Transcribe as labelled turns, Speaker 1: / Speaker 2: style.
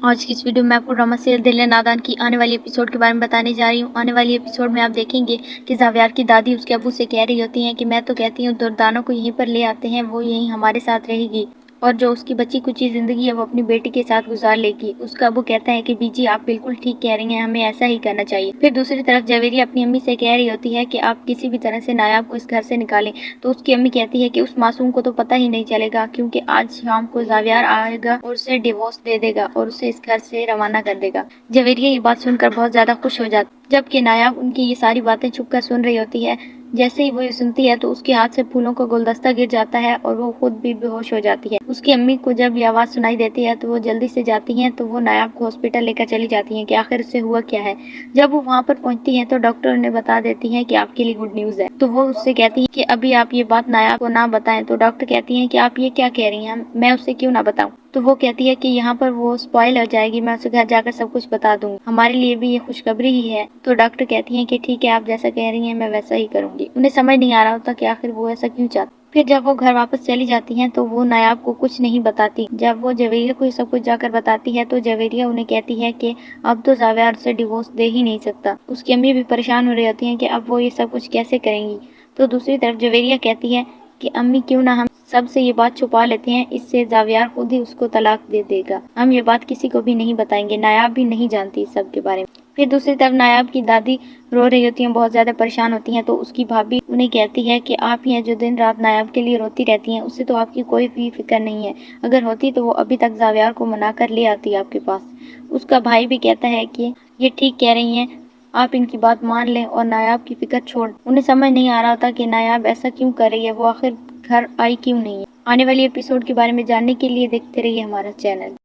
Speaker 1: آج کی اس ویڈیو میں آپ کو ڈرامہ سیریل دل ہے نادان کی آنے والی ایپیسوڈ کے بارے میں بتانے جا رہی ہوں۔ آنے والی ایپیسوڈ میں آپ دیکھیں گے کہ زاویار کی دادی اس کے ابو سے کہہ رہی ہوتی ہیں کہ میں تو کہتی ہوں دردانوں کو یہیں پر لے آتے ہیں، وہ یہیں ہمارے ساتھ رہے گی اور جو اس کی بچی کچی زندگی ہے وہ اپنی بیٹی کے ساتھ گزار لے گی۔ اس کا ابو کہتا ہے کہ بی جی آپ بالکل ٹھیک کہہ رہی ہیں، ہمیں ایسا ہی کرنا چاہیے۔ پھر دوسری طرف جویریہ اپنی امی سے کہہ رہی ہوتی ہے کہ آپ کسی بھی طرح سے نایاب کو اس گھر سے نکالیں، تو اس کی امی کہتی ہے کہ اس معصوم کو تو پتہ ہی نہیں چلے گا، کیونکہ آج شام کو زاویار آئے گا اور اسے ڈیورس دے دے گا اور اسے اس گھر سے روانہ کر دے گا۔ جویریہ یہ بات سن کر بہت زیادہ خوش ہو جاتی ہے، جبکہ نایاب ان کی یہ ساری باتیں چھپ کر سن رہی ہوتی ہے۔ جیسے ہی وہ یہ سنتی ہے تو اس کے ہاتھ سے پھولوں کا گلدستہ گر جاتا ہے اور وہ خود بھی بے ہوش ہو جاتی ہے۔ اس کی امی کو جب یہ آواز سنائی دیتی ہے تو وہ جلدی سے جاتی ہیں تو وہ نایاب کو ہاسپٹل لے کر چلی جاتی ہیں کہ آخر اس سے ہوا کیا ہے۔ جب وہ وہاں پر پہنچتی ہیں تو ڈاکٹر انہیں بتا دیتی ہیں کہ آپ کے لیے گڈ نیوز ہے، تو وہ اس سے کہتی ہیں کہ ابھی آپ یہ بات نایاب کو نہ بتائیں، تو ڈاکٹر کہتی ہیں کہ آپ یہ کیا کہہ رہی ہیں، میں اسے کیوں نہ بتاؤں؟ تو وہ کہتی ہے کہ یہاں پر وہ اسپوائل ہو جائے گی، میں اسے گھر جا کر سب کچھ بتا دوں گی، ہمارے لیے بھی یہ خوشخبری ہی ہے۔ تو ڈاکٹر کہتی ہیں کہ ٹھیک ہے، آپ جیسا کہہ رہی ہیں میں ویسا ہی کروں گی۔ انہیں سمجھ نہیں آ رہا ہوتا کہ آخر وہ ایسا کیوں چاہتی۔ پھر جب وہ گھر واپس چلی جاتی ہیں تو وہ نایاب کو کچھ نہیں بتاتی۔ جب وہ جویریہ کو یہ سب کچھ جا کر بتاتی ہے تو جویریہ انہیں کہتی ہے کہ اب تو زاویار اسے ڈیورس دے ہی نہیں سکتا۔ اس کی امی بھی پریشان ہو رہی ہوتی ہیں کہ اب وہ یہ سب کچھ کیسے کریں گی۔ تو دوسری طرف جویریہ کہتی ہے کہ امی کیوں نہ ہم سب سے یہ بات چھپا لیتے ہیں، اس سے زاویار خود ہی اس کو طلاق دے دے گا، ہم یہ بات کسی کو بھی نہیں بتائیں گے، نایاب بھی نہیں جانتی اس سب کے بارے میں۔ پھر دوسری طرف نایاب کی دادی رو رہی ہوتی ہیں، بہت زیادہ پریشان ہوتی ہیں، تو اس کی بھابھی انہیں کہتی ہے کہ آپ ہی ہیں جو دن رات نایاب کے لیے روتی رہتی ہیں، اس سے تو آپ کی کوئی بھی فکر نہیں ہے، اگر ہوتی تو وہ ابھی تک زاویار کو منا کر لے آتی آپ کے پاس۔ اس کا بھائی بھی کہتا ہے کہ یہ ٹھیک کہہ رہی ہیں، آپ ان کی بات مان لیں اور نایاب کی فکر چھوڑ۔ انہیں سمجھ نہیں آ رہا تھا کہ نایاب ایسا کیوں کر رہی ہے، وہ آخر گھر آئی کیوں نہیں ہے۔ آنے والی ایپیسوڈ کے بارے میں جاننے کے لیے دیکھتے رہیے ہمارا چینل۔